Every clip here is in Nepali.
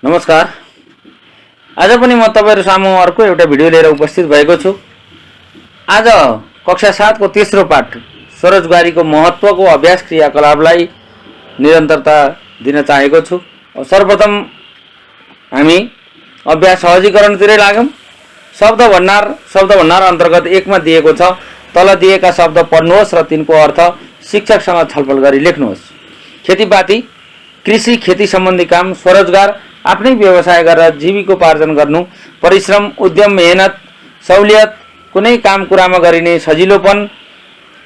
नमस्कार। आज पनि म तपाईहरु सामु अर्को एउटा भिडियो लिएर उपस्थित भएको छु। आज कक्षा 7 को तेस्रो पाठ स्वरोजगारीको महत्त्वको अभ्यास क्रियाकलापलाई निरन्तरता दिन चाहेको छु। सर्वप्रथम हामी अभ्यास सहजीकरणतिरै लागौं। शब्द भण्डार अन्तर्गत 1 मा दिएको छ, तल दिएका शब्द पढ्नुहोस् र तिनको अर्थ शिक्षकसँग छलफल गरी लेख्नुहोस्। खेतीपाती, कृषि, खेती सम्बन्धी काम, स्वरोजगार, आफ्नै व्यवसाय गरेर जीविकोपार्जन गर्नु, परिश्रम, उद्यम, मेहनत, सहुलियत, कुनै काम कुरामा गरिने सजिलोपन,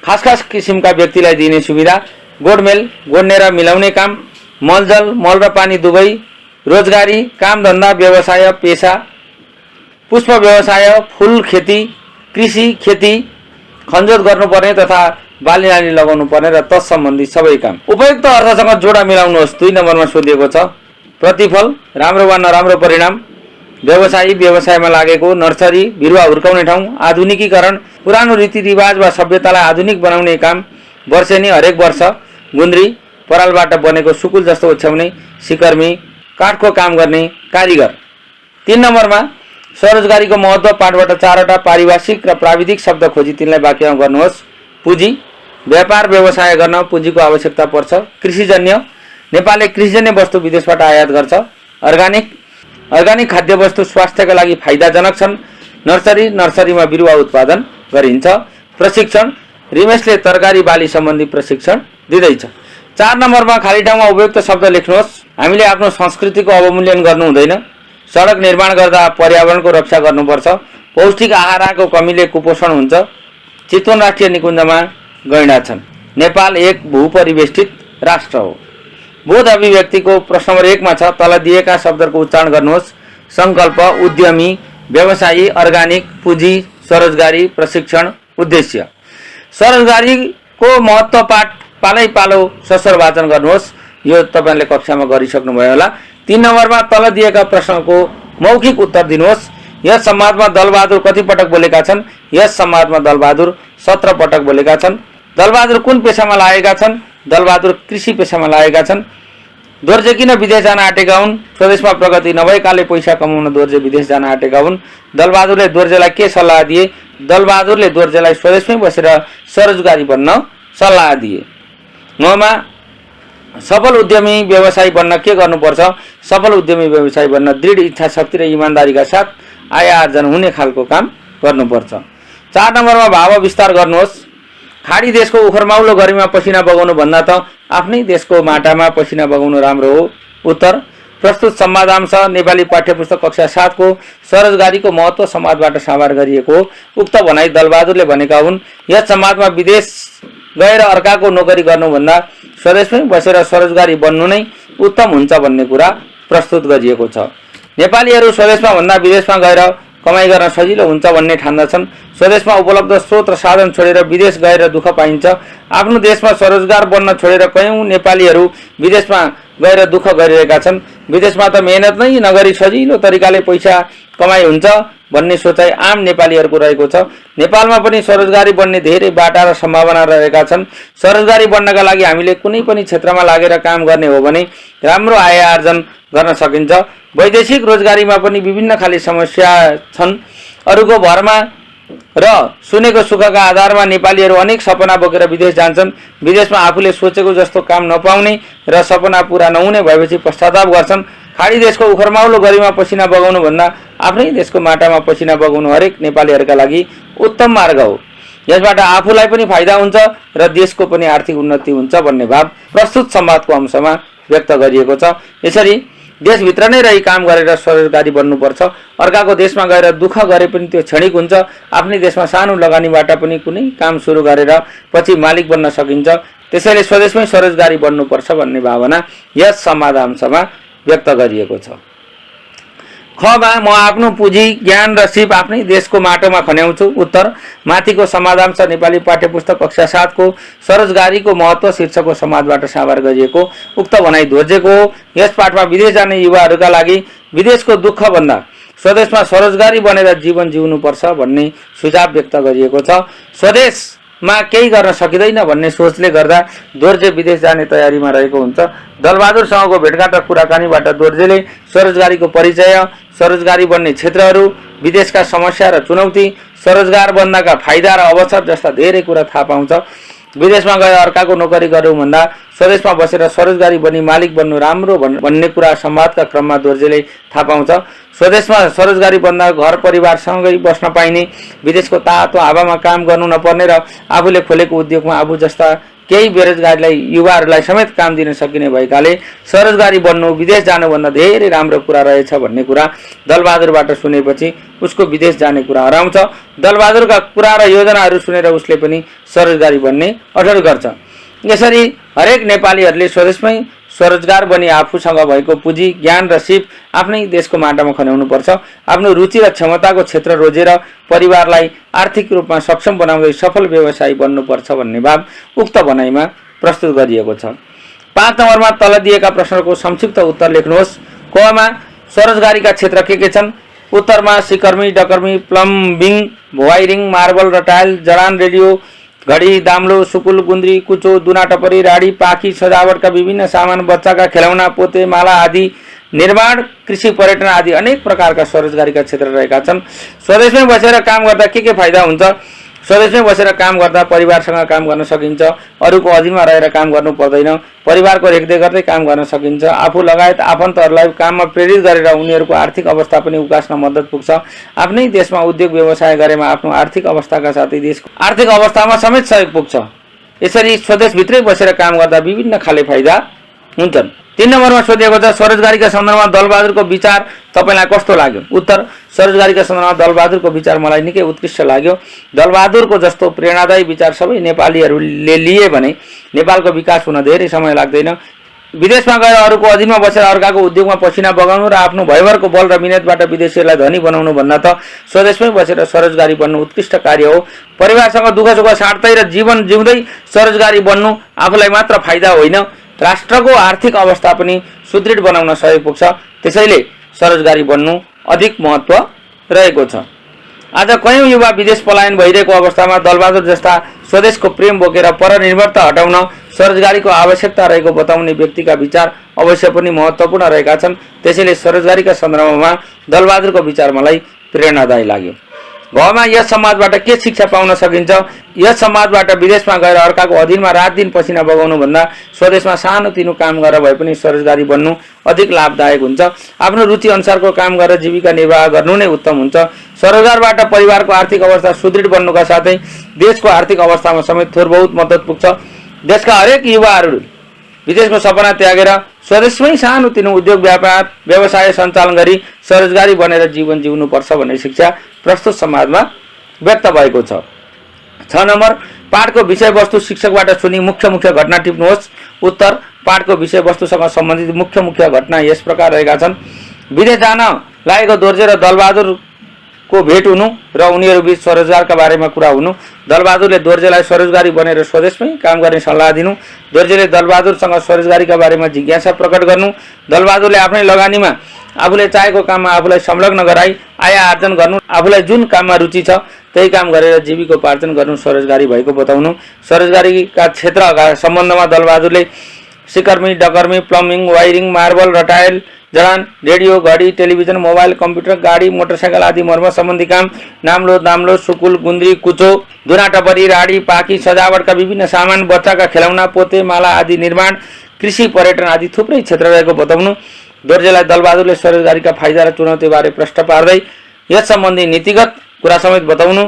खास किसिमका व्यक्तिलाई दिने सुविधा, गोडमेल, गोड्ने र मिलाउने काम, मलजल, मल र पानी दुवै, रोजगारी, काम धन्दा, व्यवसाय, पेशा, पुष्प व्यवसाय, फूल खेती, कृषि, खेती, खनजोत गर्नुपर्ने तथा बाली नाली लगाउनु पर्ने र तत्सम्बन्धी सबै काम। उपयुक्त अर्थसँग जोडा मिलाउनुहोस्। 2 नम्बरमा सोधिएको छ। प्रतिफल, राम्रो वा नराम्रो परिणाम, व्यवसायमा लागेको, नर्सरी, बिरुवा हुर्काउने ठाउँ, आधुनिकीकरण, पुरानो रीतिरिवाज वा सभ्यतालाई आधुनिक बनाउने काम, वर्षेनी, हरेक वर्ष, गुन्द्री, परालबाट बनेको सुकुल जस्तो ओछ्याउने, सिकर्मी, काठको काम गर्ने, कारिगर। 3 नम्बरमा स्वरोजगारीको महत्त्व पाठबाट 4वटा पारिभाषिक र प्राविधिक शब्द खोजी तिनलाई वाक्यमा गर्नुहोस्। पुँजी, व्यापार व्यवसाय गर्न पुँजीको आवश्यकता पर्छ। कृषिजन्य, नेपालले कृषिजन्य वस्तु विदेशबाट आयात गर्छ। अर्गानिक खाद्य वस्तु स्वास्थ्यका लागि फाइदाजनक छन्। नर्सरीमा बिरुवा उत्पादन गरिन्छ। प्रशिक्षण, रिमेशले तरकारी बाली सम्बन्धी प्रशिक्षण दिँदैछ। 4 नम्बरमा खाली ठाउँमा उपयुक्त शब्द लेख्नुहोस्। हामीले आफ्नो संस्कृतिको अवमूल्यन गर्नु हुँदैन। सडक निर्माण गर्दा पर्यावरणको रक्षा गर्नुपर्छ। पौष्टिक आहारको कमीले कुपोषण हुन्छ। चितवन राष्ट्रिय निकुञ्जमा गैंडा छन्। नेपाल एक भूपरिवेष्टित राष्ट्र हो। बोध अभिव्यक्तिको प्रश्न नम्बर 1 मा छ, तल दिएका शब्दहरूको उच्चारण गर्नुहोस्। संकल्प, उद्यमी, व्यवसायी, अर्गानिक, पुँजी, स्वरोजगारी, प्रशिक्षण, उद्देश्य। स्वरोजगारीको महत्त्व पाठ पालै पालो सस्वर वाचन गर्नुहोस्। यो तपाईले कक्षामा गरिसक्नुभयो होला। 3 नम्बरमा तल दिएका प्रश्नको मौखिक उत्तर दिनुहोस्। यस संवादमा दलबहादुर कति पटक बोलेका छन्? यस संवादमा दलबहादुर 17 पटक बोलेका छन्। दलबहादुर कुन पेशामा लागेका छन्? दलबहादुर कृषि पेशामा लागेका छन्। दोर्जे किन विदेश जान आँटेका हुन्? स्वदेशमा प्रगति नभएकाले पैसा कमाउन दोर्जे विदेश जान आँटेका हुन्। दलबहादुरले दोर्जेलाई के सल्लाह दिए? दलबहादुरले दोर्जेलाई स्वदेशमै बसेर स्वरोजगारी बन्न सल्लाह दिए। 9 मा सफल उद्यमी व्यवसायी बन्न के गर्नुपर्छ? सफल उद्यमी व्यवसायी बन्न दृढ इच्छा शक्ति र इमानदारीका साथ आय आर्जन हुने खालको काम गर्नुपर्छ। 4 नम्बरमा भाव विस्तार गर्नुहोस्। खाडी देशको उखरमाउलो गरिमा पसिना बगाउनु भन्दा त आफ्नै देशको माटामा पसिना बगाउनु राम्रो हो। उत्तर। प्रस्तुत संवादांश नेपाली पाठ्यपुस्तक कक्षा 7 को स्वरोजगारीको महत्त्व संवादबाट साभार गरिएको हो। उक्त भनाइ दलबहादुरले भनेका हुन्। यस संवादमा विदेश गएर अर्काको नोकरी गर्नुभन्दा स्वदेशमै बसेर स्वरोजगारी बन्नु नै उत्तम हुन्छ भन्ने कुरा प्रस्तुत गरिएको छ। नेपालीहरू स्वदेशमा भन्दा विदेशमा गएर कमाइ गर्न सजिलो हुन्छ भन्ने ठान्दछन्। स्वदेशमा उपलब्ध स्रोत र साधन छोडेर विदेश गएर दुःख पाइन्छ। आफ्नो देशमा स्वरोजगार बन्न छोडेर कयौं नेपालीहरू विदेशमा गएर दुःख गरिरहेका छन्। विदेशमा त मेहनत नै नगरी सजिलो तरिकाले पैसा कमाइ हुन्छ भन्ने सोचाइ आम नेपालीहरूको रहेको छ। नेपालमा पनि स्वरोजगारी बन्ने धेरै बाटा र सम्भावना रहेका छन्। स्वरोजगारी बन्नका लागि हामीले कुनै पनि क्षेत्रमा लागेर काम गर्ने हो भने राम्रो आय आर्जन गर्न सकिन्छ। वैदेशिक रोजगारीमा पनि विभिन्न खाली समस्या छन्। अरूको भरमा र सुनेको सुखका आधारमा नेपालीहरू अनेक सपना बोकेर विदेश जान्छन्। विदेशमा आफूले सोचेको जस्तो काम नपाउने र सपना पूरा नहुने भएपछि पश्चाताप गर्छन्। खाडी देशको उखरमाउलो गरिमा पसिना बगाउनु भन्दा आफ्नै देशको माटामा पसिना बगाउनु हरेक नेपालीहरूका लागि उत्तम मार्ग हो। यसबाट आफूलाई पनि फाइदा हुन्छ र देशको पनि आर्थिक उन्नति हुन्छ भन्ने भाव प्रस्तुत संवादको अंशमा व्यक्त गरिएको छ। यसरी देशभित्र नै रही काम गरेर स्वरोजगारी बन्नुपर्छ। अर्काको देशमा गएर दुःख गरे पनि त्यो क्षणिक हुन्छ। आफ्नै देशमा सानो लगानीबाट पनि कुनै काम सुरु गरेर पछि मालिक बन्न सकिन्छ। त्यसैले स्वदेशमै स्वरोजगारी बन्नुपर्छ भन्ने भावना यस संवादांशमा व्यक्त गरिएको छ। खमा म आफ्नो पुँजी, ज्ञान र सिप आफ्नै देशको माटोमा खन्याउँछु। उत्तर। माथिको संवादांश नेपाली पाठ्यपुस्तक कक्षा 7 को स्वरोजगारीको महत्त्व शीर्षकको संवादबाट साभार गरिएको उक्त भनाइ दोर्जेको हो। यस पाठमा विदेश जाने युवाहरूका लागि विदेशको दुःख भन्दा स्वदेशमा स्वरोजगारी बनेर जीवन जिउनुपर्छ भन्ने सुझाव व्यक्त गरिएको छ। स्वदेश मा केही गर्न सकिँदैन भन्ने सोचले गर्दा दोर्जे विदेश जाने तयारीमा रहेको हुन्छ। दलबहादुरसँगको भेटघाट र कुराकानीबाट दोर्जेले स्वरोजगारीको परिचय, स्वरोजगारी बन्ने क्षेत्रहरू, विदेशका समस्या र चुनौती, स्वरोजगार बन्दाका फाइदा र अवसर जस्ता धेरै कुरा थाहा पाउँछ। विदेशमा गएर अर्काको नोकरी गरौँ भन्दा स्वदेशमा बसेर स्वरोजगारी बनी मालिक बन्नु राम्रो भन्ने कुरा संवादका क्रममा दोर्जेले थाहा पाउँछ। स्वदेशमा स्वरोजगारी बन्दा घर परिवारसँगै बस्न पाइने, विदेशको तातो हावामा काम गर्नु नपर्ने र आफूले खोलेको उद्योगमा आफू जस्ता केही बेरोजगारीलाई युवाहरूलाई समेत काम दिन सकिने भएकाले स्वरोजगारी बन्नु विदेश जानुभन्दा धेरै राम्रो कुरा रहेछ भन्ने कुरा दलबहादुरबाट सुनेपछि उसको विदेश जाने कुरा हराउँछ। दलबहादुरका कुरा र योजनाहरू सुनेर उसले पनि स्वरोजगारी बन्ने अठोट गर्छ। यसरी हरेक नेपालीहरूले स्वदेशमै स्वरोजगार बनी आफूसँग भएको पुँजी, ज्ञान र सिप आफ्नै देशको माटामा खन्याउनुपर्छ। आफ्नो रुचि र क्षमताको क्षेत्र रोजेर परिवारलाई आर्थिक रूपमा सक्षम बनाउँदै सफल व्यवसायी बन्नुपर्छ भन्ने भाव उक्त भनाइमा प्रस्तुत गरिएको छ। 5 नम्बरमा तल दिएका प्रश्नहरूको संक्षिप्त उत्तर लेख्नुहोस्। कमा स्वरोजगारीका क्षेत्र के छन्? उत्तरमा सिकर्मी, डकर्मी, प्लम्बिङ, वायरिङ, मार्बल र टाइल, जडान, रेडियो, घडी, दाम्लो, सुकुल, गुन्द्री, कुचो, दुना टपरी, राडी, पाखी, सजावटका विभिन्न सामान, बच्चाका खेलौना, पोते, माला आदि, निर्माण, कृषि, पर्यटन आदि अनेक प्रकारका स्वरोजगारीका क्षेत्र रहेका छन्। स्वदेशमै बसेर काम गर्दा के फाइदा हुन्छ? स्वदेशमै बसेर काम गर्दा परिवारसँग काम गर्न सकिन्छ, अरूको अधीनमा रहेर काम गर्नु पर्दैन, परिवारको रेखदेख गर्दै काम गर्न सकिन्छ, आफू लगायत आफन्तहरूलाई काममा प्रेरित गरेर उनीहरूको आर्थिक अवस्था पनि उकास्न मद्दत पुग्छ। आफ्नै देशमा उद्योग व्यवसाय गरेमा आफ्नो आर्थिक अवस्थाका साथै देशको आर्थिक अवस्थामा समेत सहयोग पुग्छ। यसरी स्वदेशभित्रै बसेर काम गर्दा विभिन्न खाले फाइदा हुन्छन्। 3 नम्बरमा सोधिएको छ स्वरोजगारीका सन्दर्भमा दलबहादुरको विचार तपाईलाई कस्तो लाग्यो? उत्तर, स्वरोजगारीका सन्दर्भमा दलबहादुरको विचार मलाई निकै उत्कृष्ट लाग्यो। दलबहादुरको जस्तो प्रेरणादायी विचार सबै नेपालीहरूले लिए भने नेपालको विकास हुन धेरै समय लाग्दैन। विदेशमा गएर अरूको अधीनमा बसेर अर्काको उद्योगमा पसिना बगाउनु र आफ्नो भयभरको बल र मिहिनेतबाट विदेशीहरूलाई धनी बनाउनु भन्दा त स्वदेशमै बसेर स्वरोजगारी बन्नु उत्कृष्ट कार्य हो। परिवारसँग दुःख सुख साट्दै र जीवन जिउँदै स्वरोजगारी बन्नु आफूलाई मात्र फाइदा होइन, राष्ट्रको आर्थिक अवस्था पनि सुदृढ बनाउन सहयोग पुग्छ। त्यसैले स्वरोजगारी बन्नु अधिक महत्त्व रहेको छ। आज कयौं युवा विदेश पलायन भइरहेको अवस्थामा दलबहादुर जस्ता स्वदेशको प्रेम बोकेर परनिर्भरता हटाउन स्वरोजगारीको आवश्यकता रहेको बताउने व्यक्तिका विचार अवश्य पनि महत्त्वपूर्ण रहेका छन्। त्यसैले स्वरोजगारीका सन्दर्भमा दलबहादुरको विचार मलाई प्रेरणादायी लाग्यो। घरमा यस समाजबाट के शिक्षा पाउन सकिन्छ? यस समाजबाट विदेशमा गएर अर्काको अधीनमा रात दिन पसिना बगाउनु भन्दा स्वदेशमा सानोतिनो काम गरेर भए पनि स्वरोजगारी बन्नु अधिक लाभदायक हुन्छ। आफ्नो रुचि अनुसारको काम गरेर जीविका निर्वाह गर्नु नै उत्तम हुन्छ। स्वरोजगारबाट परिवारको आर्थिक अवस्था सुदृढ बन्नुका साथै देशको आर्थिक अवस्थामा समेत थोर बहुत मद्दत पुग्छ। देशका हरेक युवाहरू विदेशको सपना त्यागेर स्वदेशमै सानोतिनो उद्योग व्यापार व्यवसाय सञ्चालन गरी स्वरोजगारी बनेर जीवन जिउनुपर्छ भन्ने शिक्षा प्रस्तुत समाजमा व्यक्त भएको छ। 6 नम्बर पाठको विषयवस्तु शिक्षकबाट सुनि मुख्य घटना टिप्नुहोस्। उत्तर, पाठको विषयवस्तुसँग सम्बन्धित मुख्य घटना यस प्रकार रहेका छन्। विदेश जान लागेको दोर्जे र दलबहादुरको भेट हुनु र उनीहरूबीच स्वरोजगारका बारेमा कुरा हुनु। दलबहादुरले दोर्जेलाई स्वरोजगारी बनेर स्वदेशमै काम गर्ने सल्लाह दिनु। दोर्जेले दलबहादुरसँग स्वरोजगारीका बारेमा जिज्ञासा प्रकट गर्नु। दलबहादुरले आफ्नै लगानीमा आफूले चाहेको काममा आफूलाई संलग्न गराई आय आर्जन गर्नु। आफूलाई जुन काममा रुचि छ त्यही काम गरेर जीविकोपार्जन गर्नु स्वरोजगारी भएको बताउनु। स्वरोजगारीका क्षेत्रका सम्बन्धमा दलबहादुरले सिकर्मी, डकर्मी, प्लम्बिङ, वायरिङ, मार्बल र टाइल, जडान, रेडियो, घडी, टेलिभिजन, मोबाइल, कम्प्युटर, गाडी, मोटरसाइकल आदि मर्मत सम्बन्धी काम, नाम्लो, दाम्लो, सुकुल, गुन्द्री, कुचो, दुना टपरी, राडी, पाखी, सजावटका विभिन्न सामान, बच्चाका खेलौना, पोते, माला आदि निर्माण, कृषि, पर्यटन आदि थुप्रै क्षेत्र रहेको बताउनु। दोर्जेलाई दलबहादुरले स्वरोजगारीका फाइदा र चुनौतीबारे प्रश्न पार्दै यस सम्बन्धी नीतिगत कुरा समेत बताउनु।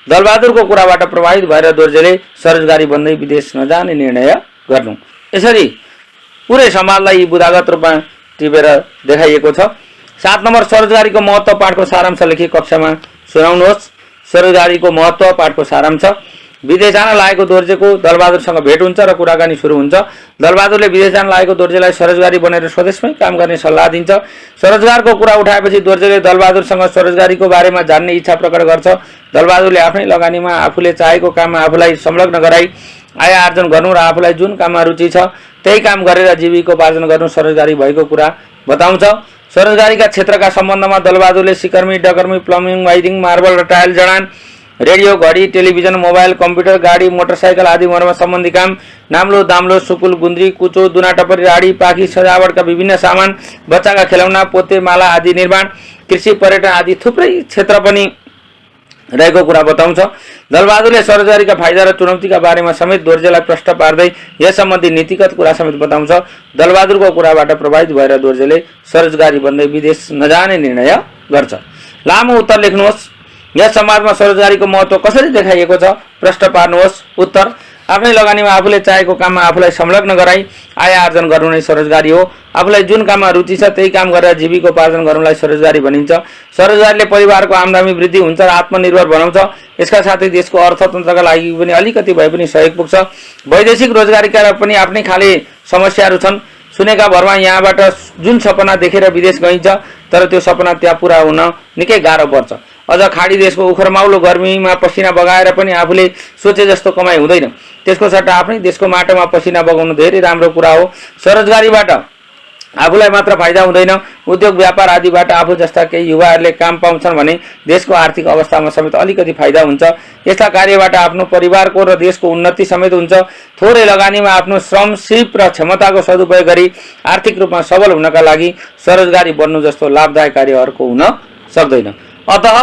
दलबहादुरको कुराबाट प्रभावित भएर दोर्जेले स्वरोजगारी बन्दै विदेश नजाने निर्णय गर्नु। यसरी पुरै समाजलाई यी बुदागत रूपमा टिपेर देखाइएको छ। 7 नम्बर स्वरोजगारीको महत्त्व पाठको सारांश लेखी कक्षामा सुनाउनुहोस्। स्वरोजगारीको महत्त्व पाठको सारांश। विदेश जान लागेको दोर्जेको दलबहादुरसँग भेट हुन्छ र कुराकानी सुरु हुन्छ। दलबहादुरले विदेश जान लागेको दोर्जेलाई स्वरोजगारी बनेर स्वदेशमै काम गर्ने सल्लाह दिन्छ। स्वरोजगारको कुरा उठाएपछि दोर्जेले दलबहादुरसँग स्वरोजगारीको बारेमा जान्ने इच्छा प्रकट गर्छ। दलबहादुरले आफ्नै लगानीमा आफूले चाहेको काममा आफूलाई संलग्न गराई आय आर्जन गर्नु र आफूलाई जुन काममा रुचि छ त्यही काम गरेर जीविकोपार्जन गर्नु स्वरोजगारी भएको कुरा बताउँछ। स्वरोजगारीका क्षेत्रका सम्बन्धमा दलबहादुरले सिकर्मी, डकर्मी, प्लम्बिङ, वायरिङ, मार्बल र टाइल, जडान, रेडियो, घडी, टेलिभिजन, मोबाइल, कम्प्युटर, गाडी, मोटरसाइकल आदि मर्मत सम्बन्धी काम, नाम्लो, दाम्लो, सुकुल, गुन्द्री, कुचो, दुना टपरी, राडी, पाखी, सजावटका विभिन्न सामान, बच्चाका खेलौना, पोते, माला आदि निर्माण, कृषि, पर्यटन आदि थुप्रै क्षेत्र पनि रहेको कुरा बताउँछ। दलबहादुरले स्वरोजगारीका फाइदा र चुनौतीका बारेमा समेत दोर्जेलाई प्रश्न पार्दै यस सम्बन्धी नीतिगत कुरा समेत बताउँछ। दलबहादुरको कुराबाट प्रभावित भएर दोर्जेले स्वरोजगारी बन्दै विदेश नजाने निर्णय गर्छ। लामो उत्तर लेख्नुहोस्। यस समाजमा स्वरोजगारीको महत्त्व कसरी देखाइएको छ? प्रश्न पार्नुहोस्। उत्तर: आफ्नै लगानीमा आफूले चाहेको काममा आफूलाई संलग्न गराई आय आर्जन गर्नु नै स्वरोजगारी हो। आफूलाई जुन काममा रुचि छ त्यही काम गरेर जीविकोपार्जन गर्नुलाई स्वरोजगारी भनिन्छ। स्वरोजगारीले परिवारको आमदानी वृद्धि हुन्छ र आत्मनिर्भर बनाउँछ। यसका साथै देशको अर्थतन्त्रका लागि पनि अलिकति भए पनि सहयोग पुग्छ। वैदेशिक रोजगारीका पनि आफ्नै खाले समस्याहरू छन्। सुनेका भरमा यहाँबाट जुन सपना देखेर विदेश गइन्छ तर त्यो सपना त्यहाँ पुरा हुन निकै गाह्रो पर्छ। अझ खाडी देशको उखरमाउलो गर्मीमा पसिना बगाएर पनि आफूले सोचे जस्तो कमाइ हुँदैन। त्यसको सट्टा आफ्नै देशको माटोमा पसिना बगाउनु धेरै राम्रो कुरा हो। स्वरोजगारीबाट आफूलाई मात्र फाइदा हुँदैन, उद्योग व्यापार आदिबाट आफू जस्ता केही युवाहरूले काम पाउँछन् भने देशको आर्थिक अवस्थामा समेत अलिकति फाइदा हुन्छ। यस्ता कार्यबाट आफ्नो परिवारको र देशको उन्नति समेत हुन्छ। थोरै लगानीमा आफ्नो श्रम, सिप र क्षमताको सदुपयोग गरी आर्थिक रूपमा सबल हुनका लागि स्वरोजगारी बन्नु जस्तो लाभदायक कार्य अर्को हुन सक्दैन। अतः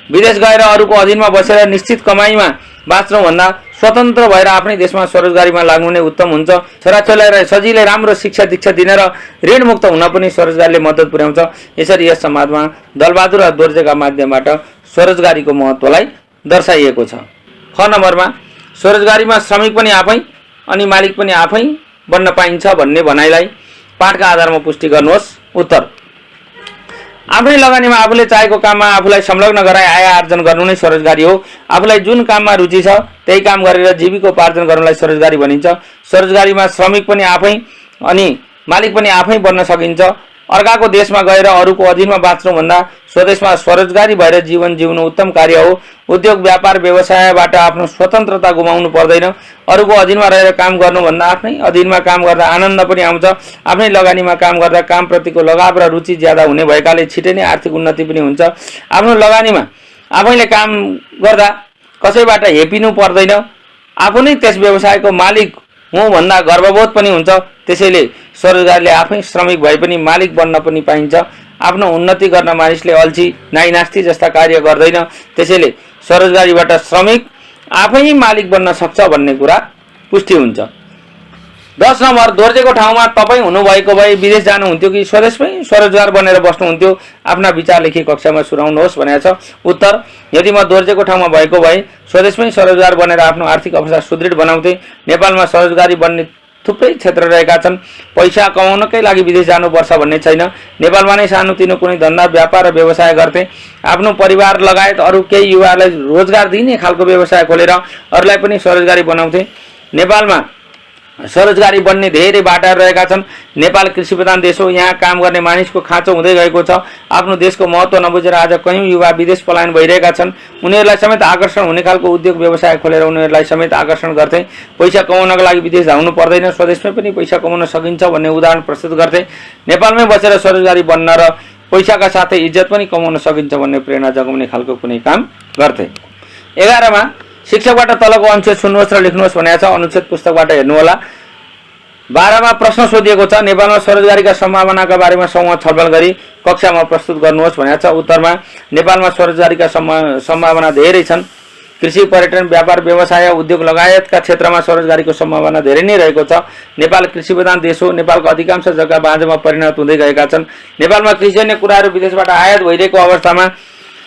विदेश गएर अरूको अधीनमा बसेर निश्चित कमाईमा बाँच्नुभन्दा स्वतन्त्र भएर आफ्नै देशमा स्वरोजगारीमा लाग्नु नै उत्तम हुन्छ। छोराछोरीलाई सजिलै राम्रो शिक्षा दीक्षा दिन र ऋणमुक्त हुन पनि स्वरोजगारीले मद्दत पुर्याउँछ। यसरी यस समाजमा दलबहादुर र दोर्जेका माध्यमबाट स्वरोजगारीको महत्त्वलाई दर्शाइएको छ। ख नम्बरमा स्वरोजगारीमा श्रमिक पनि आफै अनि मालिक पनि आफै बन्न पाइन्छ भन्ने भनाइलाई पाठका आधारमा पुष्टि गर्नुहोस्। उत्तर: आफ्नै लगानीमा आफूले चाहेको काममा आफूलाई संलग्न गराई आय आर्जन गर्नु नै स्वरोजगारी हो। आफूलाई जुन काममा रुचि छ त्यही काम गरेर जीविकोपार्जन गर्नुलाई स्वरोजगारी भनिन्छ। स्वरोजगारीमा श्रमिक पनि आफै अनि मालिक पनि आफै बन्न सकिन्छ। अर्काको देशमा गएर अरूको अधीनमा बाँच्नुभन्दा स्वदेशमा स्वरोजगारी भएर जीवन जिउनु उत्तम कार्य हो। उद्योग व्यापार व्यवसायबाट आफ्नो स्वतन्त्रता गुमाउनु पर्दैन। अरूको अधीनमा रहेर काम गर्नुभन्दा आफ्नै अधीनमा काम गर्दा आनन्द पनि आउँछ। आफ्नै लगानीमा काम गर्दा कामप्रतिको लगाव र रुचि ज्यादा हुने भएकाले छिटै नै आर्थिक उन्नति पनि हुन्छ। आफ्नो लगानीमा आफैले काम गर्दा कसैबाट हेपिनु पर्दैन। आफू नै त्यस व्यवसायको मालिक हुँ भन्दा गर्वबोध पनि हुन्छ। त्यसैले स्वरोजगारीले आफै श्रमिक भए पनि मालिक बन्न पनि पाइन्छ। आफ्नो उन्नति गर्न मानिसले अल्छी, नाइनास्ती जस्ता कार्य गर्दैन। त्यसैले स्वरोजगारीबाट श्रमिक आफै मालिक बन्न सक्छ भन्ने कुरा पुष्टि हुन्छ। 10 नम्बर, दोर्जेको ठाउँमा तपाईँ हुनुभएको भए विदेश जानुहुन्थ्यो कि स्वदेशमै स्वरोजगार बनेर बस्नुहुन्थ्यो? आफ्ना विचार लेखी कक्षामा सुनाउनुहोस् भनेको छ। उत्तर: यदि म दोर्जेको ठाउँमा भएको भए स्वदेशमै स्वरोजगार बनेर आफ्नो आर्थिक अवस्था सुदृढ बनाउँथे। नेपालमा स्वरोजगारी बन्ने थुप्रै क्षेत्र रहेका छन्। पैसा कमाउनकै लागि विदेश जानुपर्छ भन्ने छैन। नेपालमा नै सानोतिनो कुनै धन्दा, व्यापार र व्यवसाय गर्थे। आफ्नो परिवार लगायत अरू केही युवाहरूलाई रोजगार दिने खालको व्यवसाय खोलेर अरूलाई पनि स्वरोजगारी बनाउँथे। नेपालमा स्वरोजगारी बन्ने धेरै बाटाहरू रहेका छन्। नेपाल कृषि प्रधान देश हो। यहाँ काम गर्ने मानिसको खाँचो हुँदै गएको छ। आफ्नो देशको महत्त्व नबुझेर आज कयौं युवा विदेश पलायन भइरहेका छन्। उनीहरूलाई समेत आकर्षण हुने खालको उद्योग व्यवसाय खोलेर उनीहरूलाई समेत आकर्षण गर्थे। पैसा कमाउनका लागि विदेश जानु पर्दैन, स्वदेशमै पनि पैसा कमाउन सकिन्छ भन्ने उदाहरण प्रस्तुत गर्थे। नेपालमै बसेर स्वरोजगारी बन्न र पैसाका साथै इज्जत पनि कमाउन सकिन्छ भन्ने प्रेरणा जगाउने खालको कुनै काम गर्थे। 11 मा शिक्षकबाट तलको अनुच्छेद सुन्नुहोस् र लेख्नुहोस् भनेको छ। अनुच्छेद पुस्तकबाट हेर्नुहोला। 12 मा प्रश्न सोधिएको छ। नेपालमा स्वरोजगारीका सम्भावनाका बारेमा समूह छलफल गरी कक्षामा प्रस्तुत गर्नुहोस् भनेको छ। उत्तरमा नेपालमा स्वरोजगारीका सम्भावना धेरै छन्। कृषि, पर्यटन, व्यापार व्यवसाय, उद्योग लगायतका क्षेत्रमा स्वरोजगारीको सम्भावना धेरै नै रहेको छ। नेपाल कृषि प्रधान देश हो। नेपालको अधिकांश जग्गा बाँझोमा परिणत हुँदै गएका छन्। नेपालमा कृषिजन्य कुराहरू विदेशबाट आयात भइरहेको अवस्थामा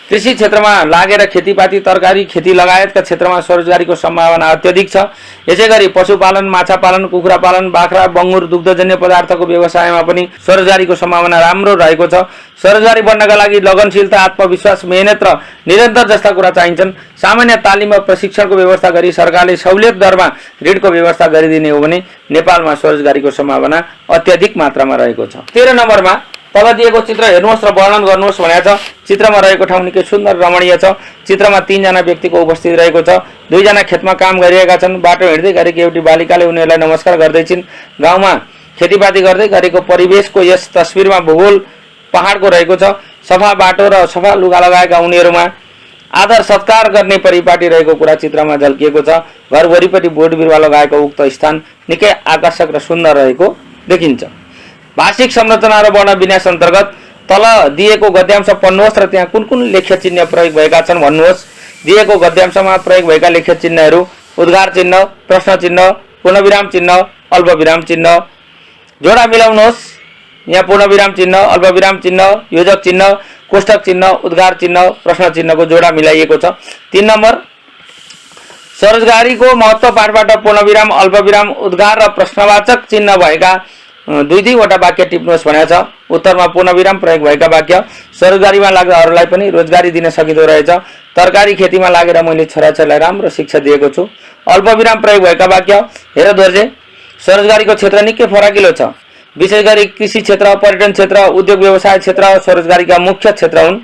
कृषि क्षेत्रमा लागेर खेतीपाती, तरकारी खेती लगायतका क्षेत्रमा स्वरोजगारीको सम्भावना अत्यधिक छ। यसैगरी पशुपालन, माछा पालन, कुखुरा पालन, बाख्रा, बङ्गुर, दुग्धजन्य पदार्थको व्यवसायमा पनि स्वरोजगारीको सम्भावना राम्रो रहेको छ। स्वरोजगारी बन्नका लागि लगनशीलता, आत्मविश्वास, मेहनत र निरन्तर जस्ता कुरा चाहिन्छन्। सामान्य तालिम र प्रशिक्षणको व्यवस्था गरी सरकारले सहुलियत दरमा ऋणको व्यवस्था गरिदिने हो भने नेपालमा स्वरोजगारीको सम्भावना अत्यधिक मात्रामा रहेको छ। 13 नम्बरमा तल दिएको चित्र हेर्नुहोस् र वर्णन गर्नुहोस् भनेको छ। चित्रमा रहेको ठाउँ निकै सुन्दर रमणीय छ। चित्रमा 3 जना व्यक्तिको उपस्थिति रहेको छ। 2 जना खेतमा काम गरिरहेका छन्। बाटो हिँड्दै गरेकी एउटी बालिकाले उनीहरूलाई नमस्कार गर्दैछिन्। गाउँमा खेतीपाती गर्दै गरेको परिवेशको यस तस्बिरमा भूगोल पहाडको रहेको छ। सफा बाटो र सफा लुगा लगाएका उनीहरूमा आदर सत्कार गर्ने परिपाटी रहेको कुरा चित्रमा झल्किएको छ। घर वरिपरि बोट बिरुवा लगाएको उक्त स्थान निकै आकर्षक र सुन्दर रहेको देखिन्छ। भाषिक संरचना र वर्ण विन्यास अन्तर्गत तल दिएको गद्यांश पढ्नुहोस् र त्यहाँ कुन कुन लेख्य चिन्ह प्रयोग भएका छन् भन्नुहोस्। दिएको गद्यांशमा प्रयोग भएका लेख्य चिन्हहरू उद्गार चिन्ह, प्रश्न चिन्ह, पूर्णविराम चिन्ह, अल्पविराम चिन्ह। जोडा मिलाउनुहोस्। यहाँ पूर्णविराम चिन्ह, अल्पविराम चिन्ह, योजक चिन्ह, कोष्टक चिन्ह, उद्गार चिन्ह, प्रश्न चिन्हको जोडा मिलाइएको छ। 3 नम्बर स्वरोजगारीको महत्त्व पाठबाट पूर्णविराम, अल्पविराम, उद्गार र प्रश्नवाचक चिन्ह भएका दुईवटा वाक्य टिप्नुहोस् भनेको छ। उत्तरमा पूर्णविराम प्रयोग भएका वाक्य स्वरोजगारीमा लाग्दा अरूलाई पनि रोजगारी दिन सकिँदो रहेछ। तरकारी खेतीमा लागेर मैले छोराछोरीलाई राम्रो शिक्षा दिएको छु। अल्पविराम प्रयोग भएका वाक्य हेर दोर्जे स्वरोजगारीको क्षेत्र निकै फराकिलो छ। विशेष गरी कृषि क्षेत्र, पर्यटन क्षेत्र, उद्योग व्यवसाय क्षेत्र स्वरोजगारीका मुख्य क्षेत्र हुन्।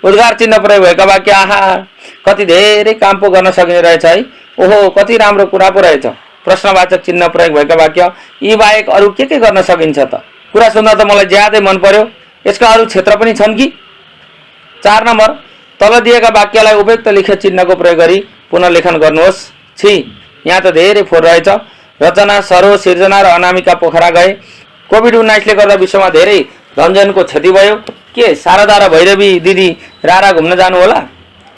उद्गार चिन्ह प्रयोग भएका वाक्य आहा कति धेरै काम पो गर्न सकिने रहेछ है, ओहो कति राम्रो कुरा पो रहेछ। प्रश्नवाचक चिन्ह प्रयोग भएका वाक्य यी बाहेक अरू के गर्न सकिन्छ त? कुरा सुन्दा त मलाई ज्यादै मन पर्यो, यसका अरू क्षेत्र पनि छन् कि? 4 नम्बर तल दिएका वाक्यलाई उपयुक्त लेख्य चिन्हको प्रयोग गरी पुनर्लेखन गर्नुहोस्। छि यहाँ त धेरै फोहोर रहेछ। रचना, सरो, सिर्जना र अनामिका पोखरा गए। कोभिड-19ले गर्दा विश्वमा धेरै धनजनको क्षति भयो। के शारदा र भैरवी दिदी रारा घुम्न जानु होला?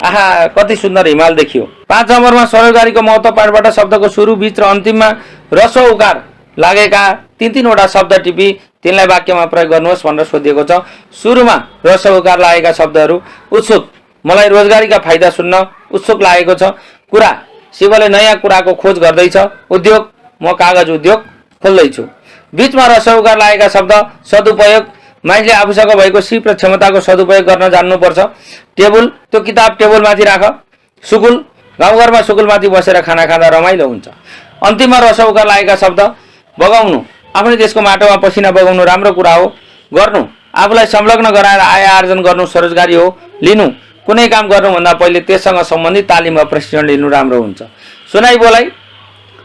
आहा कति सुन्दर हिमाल देखियो। 5 नम्बरमा स्वरोजगारीको महत्त्व पाठबाट शब्दको सुरु, बीच र अन्तिममा ह्रस्व उकार लागेका 3-3वटा शब्द टिपी तिनलाई वाक्यमा प्रयोग गर्नुहोस् भनेर सोधिएको छ। सुरुमा ह्रस्व उकार लागेका शब्दहरू उत्सुक, मलाई रोजगारीका फाइदा सुन्न उत्सुक लागेको छ। कुरा, शिवले नयाँ कुराको खोज गर्दैछ। उद्योग, म कागज उद्योग खोल्दैछु। बीचमा ह्रस्व उकार लागेका शब्द सदुपयोग, मान्छेले आफूसँग भएको सिप र क्षमताको सदुपयोग गर्न जान्नुपर्छ। टेबल, त्यो किताब टेबलमाथि राख। सुकुल, गाउँघरमा सुकुलमाथि बसेर खाना खाँदा रमाइलो हुन्छ। अन्तिममा ह्रस्व उकार लागेका शब्द बगाउनु, आफ्नै देशको माटोमा पसिना बगाउनु राम्रो कुरा हो। गर्नु, आफूलाई संलग्न गराएर आय आर्जन गर्नु स्वरोजगारी हो। लिनु, कुनै काम गर्नुभन्दा पहिले त्यससँग सम्बन्धित तालिम वा प्रशिक्षण लिनु राम्रो हुन्छ। सुनाई बोलाइ,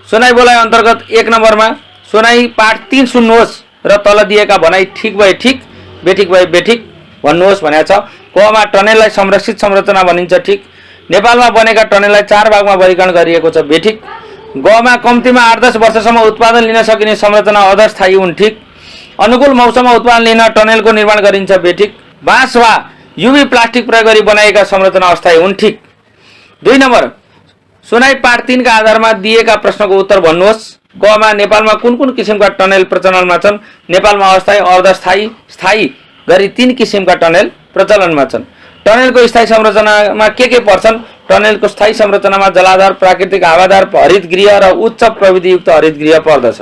सुनाई बोलाइ अन्तर्गत 1 नम्बरमा सुनाई पाठ 3 सुन्नुहोस् र तल दिएका भनाइ ठिक भए ठिक, बेठिक भए बेठिक भन्नुहोस् भनेको छ। कमा टनेललाई संरक्षित संरचना भनिन्छ ठिक। नेपालमा बनेका टनेललाई 4 भागमा वर्गीकरण गरिएको छ बेठिक। गमा कम्तीमा 8-10 वर्षसम्म उत्पादन लिन सकिने संरचना अस्थायी हुन् ठिक। अनुकूल मौसममा उत्पादन लिन टनेलको निर्माण गरिन्छ बेठिक। बाँस वा युभी प्लास्टिक प्रयोग गरी बनाएका संरचना अस्थायी हुन् ठिक। 2 नम्बर सुनाई पाठ 3 का आधारमा दिएका प्रश्नको उत्तर भन्नुहोस्। गमा नेपालमा कुन कुन किसिमका टनेल प्रचलनमा छन्? नेपालमा अस्थायी, अर्धस्थायी, स्थायी गरी 3 किसिमका टनेल प्रचलनमा छन्। टनेलको स्थायी संरचनामा के पर्छन्? टनेलको स्थायी संरचनामा जलाधार, प्राकृतिक हावाधार, हरितगृह र उच्च प्रविधियुक्त हरितगृह पर्दछ।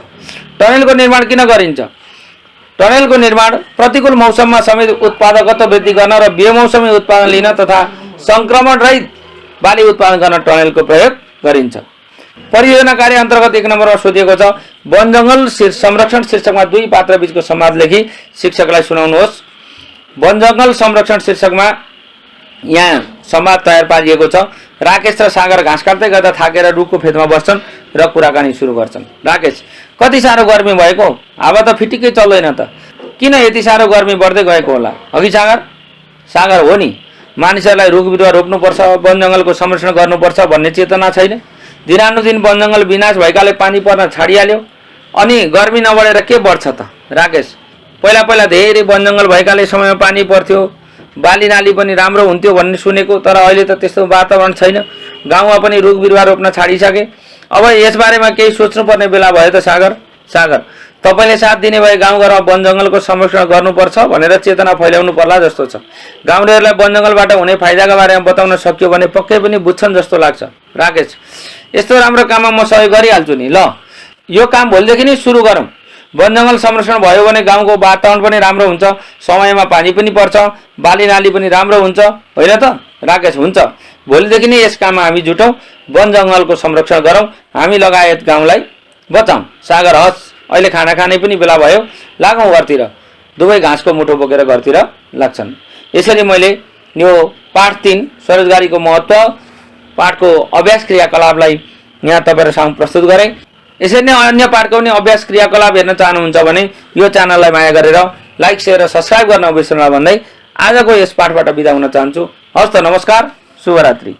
टनेलको निर्माण किन गरिन्छ? टनेलको निर्माण प्रतिकूल मौसममा समेत उत्पादकत्व वृद्धि गर्न र बेमौसमी उत्पादन लिन तथा संक्रमण रहित बाली उत्पादन गर्न टनेलको प्रयोग गरिन्छ। परियोजना कार्य अन्तर्गत 1 नम्बरमा सोधिएको छ। वन जंगल संरक्षण शीर्षकमा 2 पात्र बीचको संवाद लेखी शिक्षकलाई सुनाउनुहोस्। वन जंगल संरक्षण शीर्षकमा यहाँ संवाद तयार पारिएको छ। राकेश र सागर घाँस काट्दै गर्दा थाकेर रुखको फेदमा बस्छन् र कुराकानी सुरु गर्छन्। राकेश, कति साह्रो गर्मी भएको, हावा त फिटिकै चल्दैन त, किन यति साह्रो गर्मी बढ्दै गएको होला? अघि सागर? सागर, हो नि, मानिसहरूलाई रुख बिरुवा रोप्नुपर्छ, वन जंगलको संरक्षण गर्नुपर्छ भन्ने चेतना छैन। दिनानुदिन वन जंगल विनाश भएकाले पानी पर्न छाडिहाल्यो, अनि गर्मी नबढेर के बढ्छ त? राकेश, पहिला पहिला धेरै वन जंगल भएकाले समयमा पानी पर्थ्यो, बाली नाली पनि राम्रो हुन्थ्यो भन्ने सुनेको, तर अहिले त त्यस्तो वातावरण छैन। गाउँमा पनि रुख बिरुवा रोप्न छाडिसके। अब यसबारेमा केही सोच्नुपर्ने बेला भयो त सागर? सागर, तपाईले साथ दिने भए गाउँघरमा वन जंगलको संरक्षण गर्नुपर्छ भनेर चेतना फैलाउनु पर्ला जस्तो छ। गाउँलेहरूलाई वन जंगलबाट हुने फाइदाका बारेमा बताउन सकियो भने पक्कै पनि बुझ्छन् जस्तो लाग्छ। राकेश, यस्तो राम्रो काममा म सहयोग गरिहाल्छु नि। ल, यो काम भोलिदेखि नै सुरु गरौँ। वन जंगल संरक्षण भयो भने गाउँको वातावरण पनि राम्रो हुन्छ, समयमा पानी पनि पर्छ, बाली नाली पनि राम्रो हुन्छ, होइन त? राकेश, हुन्छ, भोलिदेखि नै यस काममा हामी जुटौँ, वन जंगलको संरक्षण गरौँ, हामी लगायत गाउँलाई बचाउँ। सागर, हस्, अहिले खाना खाने पनि बेला भयो, लागौँ घरतिर। दुवै घाँसको मुठो बोकेर घरतिर लाग्छन्। यसरी मैले यो पाठ 3 स्वरोजगारीको महत्त्व पाठको अभ्यास क्रियाकलापलाई यहाँ तपाईहरु सामु प्रस्तुत गरेँ। यसरी नै अन्य पाठको पनि अभ्यास क्रियाकलाप हेर्न चाहनुहुन्छ भने यो च्यानललाई माया गरेर लाइक, शेयर र सब्स्क्राइब गर्न नबिर्सनु भन्दै आजको यस पाठबाट बिदा हुन चाहन्छु। हस्त, नमस्कार, शुभरात्रि।